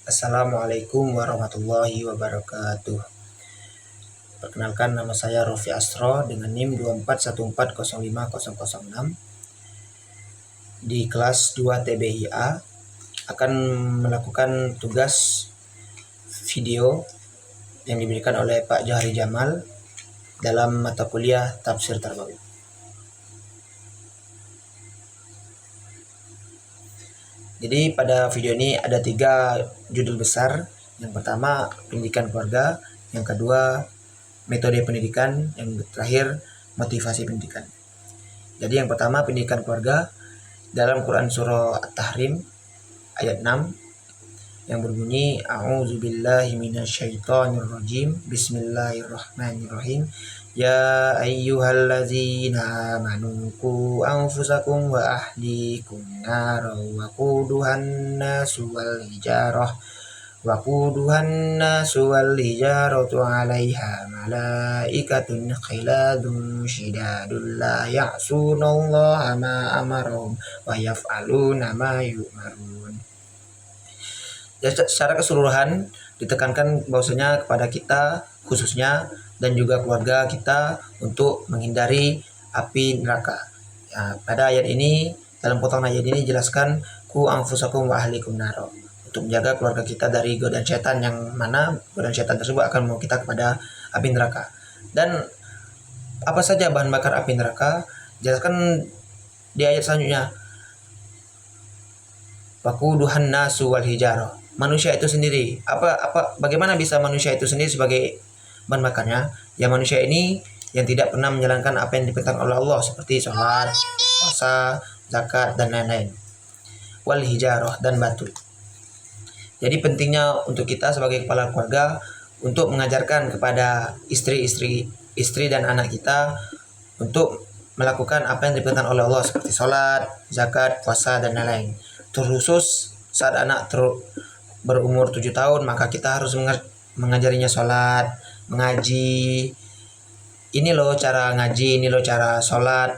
Assalamualaikum warahmatullahi wabarakatuh. Perkenalkan, nama saya Rofi Astro dengan NIM 2414050006 di kelas 2 TBIA akan melakukan tugas video yang diberikan oleh Pak Johari Jamal dalam mata kuliah Tafsir Tarbawi. Jadi pada video ini ada 3 judul besar. Yang pertama pendidikan keluarga, yang kedua metode pendidikan, yang terakhir motivasi pendidikan. Jadi yang pertama pendidikan keluarga, dalam Quran surah At-Tahrim ayat 6 yang berbunyi A'udzubillahi minasyaitonirrajim, Bismillahirrahmanirrahim. Ya ayyuhallazina amanu qu anfusakum wa ahlikum nara wa quduhan nasu wal hijarah tu 'alaiha malaikatun khiladun syidadun la ya'sunallaha ma amarahum wa yaf'aluna ma yu'marun. Ya, secara keseluruhan ditekankan bahwasanya kepada kita khususnya dan juga keluarga kita untuk menghindari api neraka. Ya, pada ayat ini, dalam potongan ayat ini jelaskan ku anfusakum wa ahlikum naro, untuk menjaga keluarga kita dari godaan setan, yang mana godaan setan tersebut akan membawa kita kepada api neraka. Dan apa saja bahan bakar api neraka? Jelaskan di ayat selanjutnya. Waquduhan nasu wal hijarah. Manusia itu sendiri. Bagaimana bisa manusia itu sendiri sebagai bahan bakarnya? Ya, manusia ini yang tidak pernah menjalankan apa yang diperintahkan oleh Allah seperti sholat, puasa, zakat dan lain-lain. Wal hijarah, dan batu. Jadi pentingnya untuk kita sebagai kepala keluarga untuk mengajarkan kepada istri dan anak kita untuk melakukan apa yang diperintahkan oleh Allah seperti sholat, zakat, puasa dan lain-lain. Terkhusus saat anak berumur 7 tahun, maka kita harus mengajarinya sholat, mengaji. Ini loh cara ngaji, ini loh cara sholat.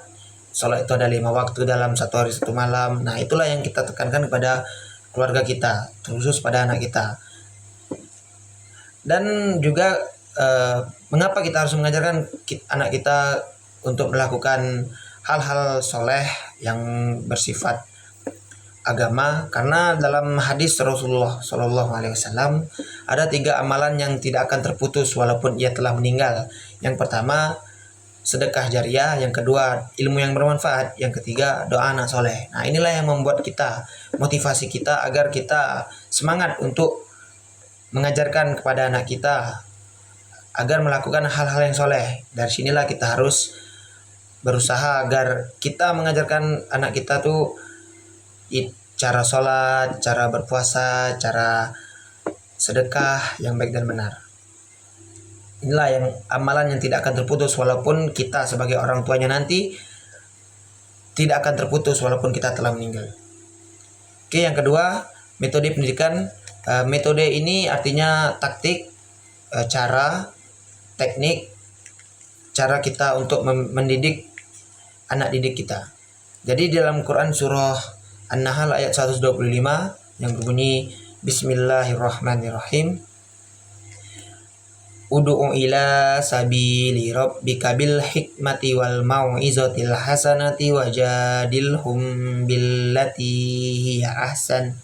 Sholat itu ada 5 waktu dalam 1 hari 1 malam. Nah, itulah yang kita tekankan kepada keluarga kita, terkhusus pada anak kita. Dan juga mengapa kita harus mengajarkan anak kita untuk melakukan hal-hal soleh yang bersifat agama? Karena dalam hadis Rasulullah SAW ada 3 amalan yang tidak akan terputus walaupun ia telah meninggal. Yang pertama sedekah jariah, yang kedua ilmu yang bermanfaat, yang ketiga doa anak soleh. Nah, inilah yang membuat kita, motivasi kita agar kita semangat untuk mengajarkan kepada anak kita agar melakukan hal-hal yang soleh. Dari sinilah kita harus berusaha agar kita mengajarkan anak kita tuh cara sholat, cara berpuasa, cara sedekah yang baik dan benar. Inilah yang amalan yang tidak akan terputus walaupun kita sebagai orang tuanya nanti tidak akan terputus walaupun kita telah meninggal. Oke, yang kedua, metode pendidikan. Metode ini artinya taktik, cara, teknik, cara kita untuk mendidik anak didik kita. Jadi dalam Quran surah An-Nahl ayat 125 yang berbunyi Bismillahirrahmanirrahim. Ud'u ila sabili rabbika bil hikmati wal mau'izatil hasanati wajadilhum billati hiya ahsan.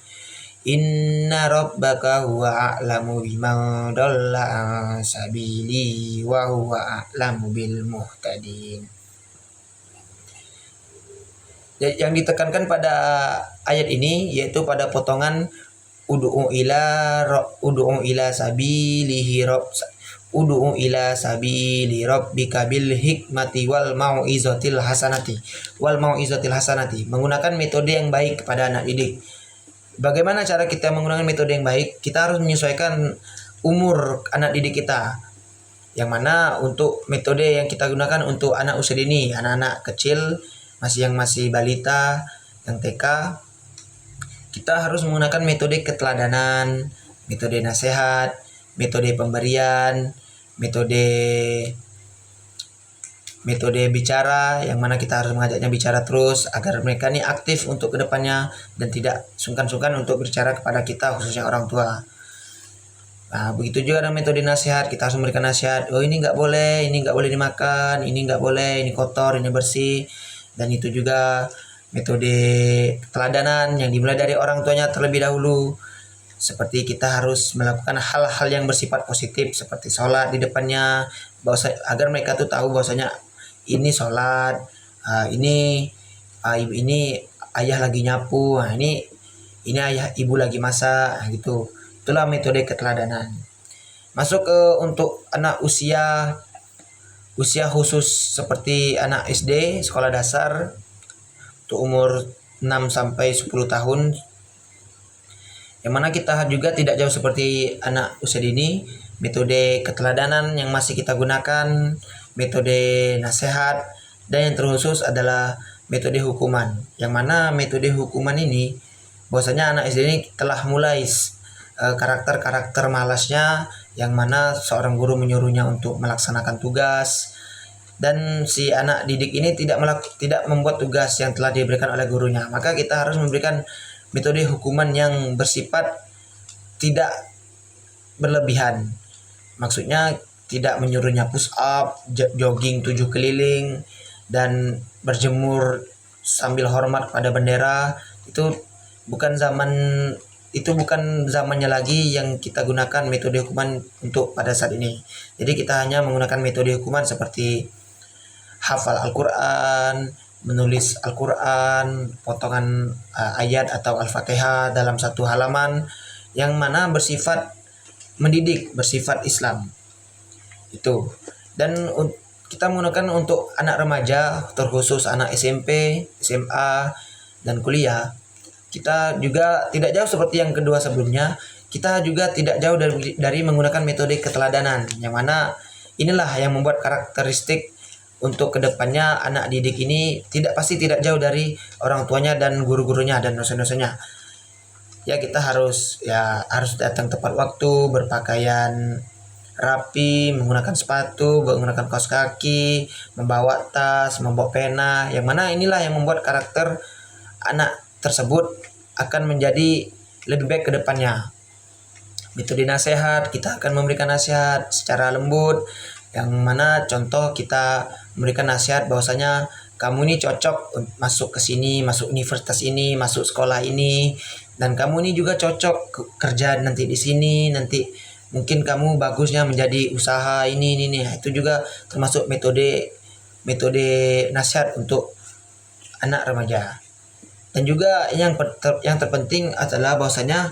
Inna rabbaka huwa a'lamu biman dhalla an sabili wa huwa a'lamu bil muhtadin. Yang ditekankan pada ayat ini yaitu pada potongan ud'u ila sabili rabbika bil hikmati wal mau'izatil hasanati. Menggunakan metode yang baik kepada anak didik. Bagaimana cara kita menggunakan metode yang baik? Kita harus menyesuaikan umur anak didik kita. Yang mana untuk metode yang kita gunakan untuk anak usia dini, anak-anak kecil, yang masih balita, yang TK, kita harus menggunakan metode keteladanan, metode nasihat, metode pemberian, metode bicara, yang mana kita harus mengajaknya bicara terus agar mereka ini aktif untuk kedepannya dan tidak sungkan-sungkan untuk berbicara kepada kita, khususnya orang tua. Nah, begitu juga dengan metode nasihat, kita harus memberikan nasihat. Oh, ini nggak boleh, ini nggak boleh dimakan, ini nggak boleh, ini kotor, ini bersih. Dan itu juga metode keteladanan yang dimulai dari orang tuanya terlebih dahulu. Seperti kita harus melakukan hal-hal yang bersifat positif seperti sholat di depannya, agar mereka tuh tahu bahwasanya ini sholat, ini ayah lagi nyapu, ini ayah ibu lagi masak, gitu. Itulah metode keteladanan. Masuk ke untuk anak usia khusus seperti anak SD, sekolah dasar, untuk umur 6 sampai 10 tahun. Yang mana kita juga tidak jauh seperti anak usia dini, metode keteladanan yang masih kita gunakan, metode nasihat, dan yang terkhusus adalah metode hukuman. Yang mana metode hukuman ini, bahwasanya anak SD ini telah mulai karakter-karakter malasnya, yang mana seorang guru menyuruhnya untuk melaksanakan tugas, dan si anak didik ini tidak membuat tugas yang telah diberikan oleh gurunya. Maka kita harus memberikan metode hukuman yang bersifat tidak berlebihan. Maksudnya tidak menyuruhnya push up, jogging 7 keliling, dan berjemur sambil hormat pada bendera. Itu bukan zamannya lagi yang kita gunakan metode hukuman untuk pada saat ini. Jadi kita hanya menggunakan metode hukuman seperti hafal Al-Quran, menulis Al-Quran, potongan ayat atau Al-Fatihah dalam satu halaman, yang mana bersifat mendidik, bersifat Islam. Itu. Dan kita menggunakan untuk anak remaja, terkhusus anak SMP, SMA, dan kuliah. Kita juga tidak jauh seperti yang kedua sebelumnya. Kita juga tidak jauh dari menggunakan metode keteladanan, yang mana inilah yang membuat karakteristik untuk kedepannya anak didik ini pasti tidak jauh dari orang tuanya dan guru-gurunya dan dosen-dosennya. Ya, kita harus datang tepat waktu, berpakaian rapi, menggunakan sepatu, menggunakan kaos kaki, membawa tas, membawa pena, yang mana inilah yang membuat karakter anak tersebut akan menjadi lebih baik ke depannya. Metode nasihat, kita akan memberikan nasihat secara lembut, yang mana contoh kita memberikan nasihat bahwasanya kamu ini cocok masuk ke sini, masuk universitas ini, masuk sekolah ini, dan kamu ini juga cocok kerja nanti di sini, nanti mungkin kamu bagusnya menjadi usaha ini. Itu juga termasuk metode nasihat untuk anak remaja. Dan juga yang terpenting adalah bahwasanya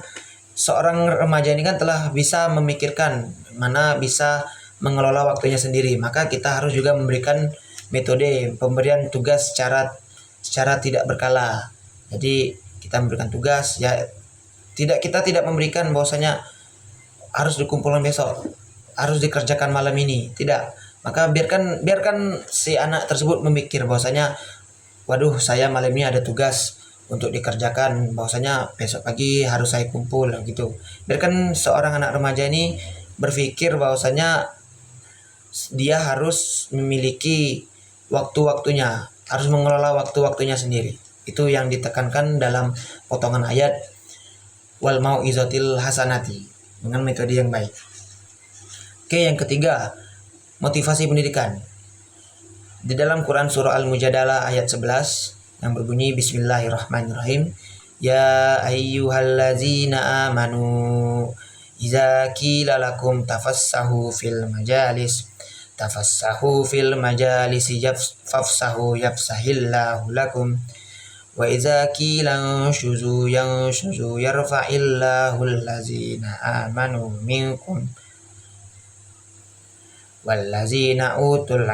seorang remaja ini kan telah bisa memikirkan, mana bisa mengelola waktunya sendiri. Maka kita harus juga memberikan metode pemberian tugas secara tidak berkala. Jadi kita memberikan tugas, kita tidak memberikan bahwasanya harus dikumpulkan besok, harus dikerjakan malam ini. Tidak. Maka biarkan si anak tersebut memikir bahwasanya, waduh, saya malam ini ada tugas untuk dikerjakan, bahwasanya besok pagi harus saya kumpul, gitu. Biarkan seorang anak remaja ini berpikir bahwasanya dia harus memiliki waktu-waktunya, harus mengelola waktu-waktunya sendiri. Itu yang ditekankan dalam potongan ayat wal mau'izatil hasanati, dengan metode yang baik. Oke, yang ketiga, motivasi pendidikan. Di dalam Quran surah Al-Mujadalah ayat 11 yang berbunyi Bismillahirrahmanirrahim. Ya ayyuhallazina amanu iza qila lakum tafassahu fil majalis fafsahu yafsahillahu lakum wa iza qila yanshuzu yarfa'illahu allazina amanu minkum wallazina utul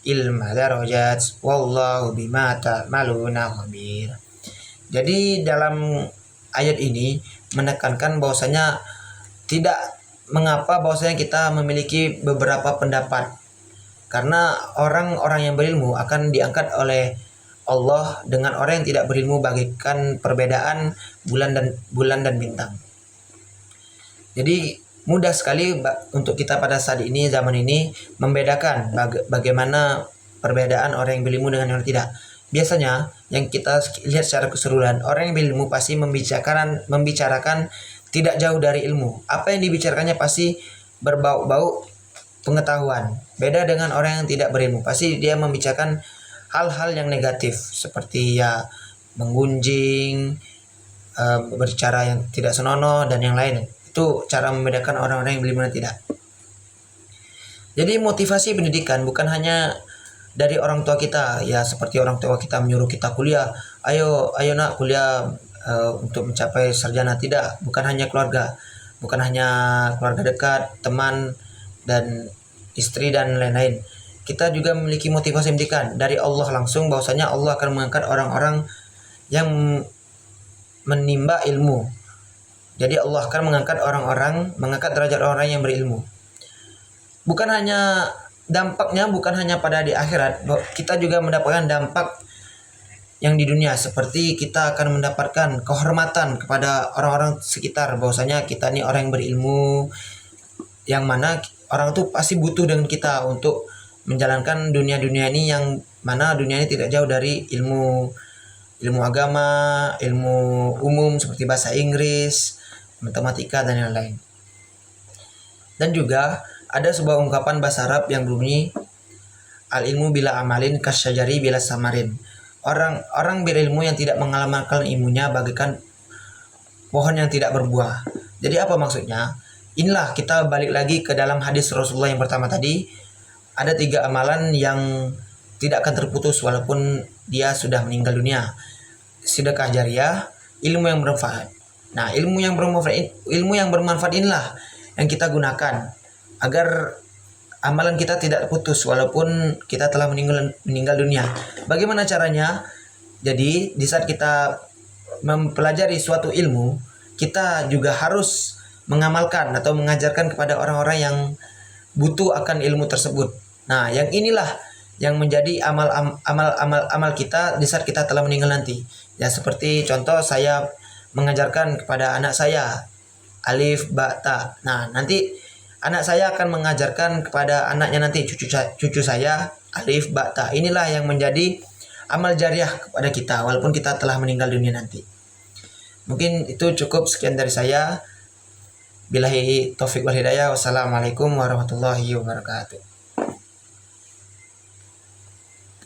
ilma darajat wallahu bima ta'maluna khabir. Jadi dalam ayat ini menekankan bahwasanya tidak mengapa bahwasanya kita memiliki beberapa pendapat, karena orang-orang yang berilmu akan diangkat oleh Allah dengan orang yang tidak berilmu, bagaikan perbedaan bulan dan bintang. Jadi mudah sekali untuk kita pada saat ini, zaman ini, membedakan bagaimana perbedaan orang yang berilmu dengan yang tidak. Biasanya yang kita lihat secara keseluruhan, orang yang berilmu pasti membicarakan tidak jauh dari ilmu. Apa yang dibicarakannya pasti berbau-bau pengetahuan. Beda dengan orang yang tidak berilmu, pasti dia membicarakan hal-hal yang negatif seperti ya menggunjing, berbicara yang tidak senonoh dan yang lain. Itu cara membedakan orang-orang yang berilmu dan tidak. Jadi motivasi pendidikan bukan hanya dari orang tua kita, ya seperti orang tua kita menyuruh kita kuliah, ayo nak kuliah untuk mencapai sarjana. Tidak, bukan hanya keluarga, bukan hanya keluarga dekat, teman dan istri dan lain-lain. Kita juga memiliki motivasi pendidikan dari Allah langsung, bahwasanya Allah akan mengangkat orang-orang yang menimba ilmu. Jadi Allah akan mengangkat derajat orang yang berilmu. Bukan hanya dampaknya, bukan hanya pada di akhirat, kita juga mendapatkan dampak yang di dunia, seperti kita akan mendapatkan kehormatan kepada orang-orang sekitar, bahwasanya kita ini orang yang berilmu, yang mana orang itu pasti butuh dengan kita untuk menjalankan dunia-dunia ini, yang mana dunia ini tidak jauh dari ilmu agama, ilmu umum seperti bahasa Inggris, matematika dan yang lain. Dan juga ada sebuah ungkapan bahasa Arab yang berbunyi, al-ilmu bila amalin kasyajari bila samarin. Orang berilmu yang tidak mengamalkan ilmunya bagaikan pohon yang tidak berbuah. Jadi apa maksudnya? Inilah kita balik lagi ke dalam hadis Rasulullah yang pertama tadi. Ada 3 amalan yang tidak akan terputus walaupun dia sudah meninggal dunia. Sedekah jariah, ilmu yang bermanfaat. Nah, ilmu yang bermanfaat inilah yang kita gunakan agar amalan kita tidak putus walaupun kita telah meninggal dunia. Bagaimana caranya? Jadi di saat kita mempelajari suatu ilmu, kita juga harus mengamalkan atau mengajarkan kepada orang-orang yang butuh akan ilmu tersebut. Nah, yang inilah yang menjadi amal kita di saat kita telah meninggal nanti. Ya seperti contoh saya mengajarkan kepada anak saya alif ba ta. Nah, nanti anak saya akan mengajarkan kepada anaknya nanti cucu saya alif ba ta. Inilah yang menjadi amal jariah kepada kita walaupun kita telah meninggal dunia nanti. Mungkin itu cukup, sekian dari saya. Billahi taufik wal hidayah. Wassalamualaikum warahmatullahi wabarakatuh.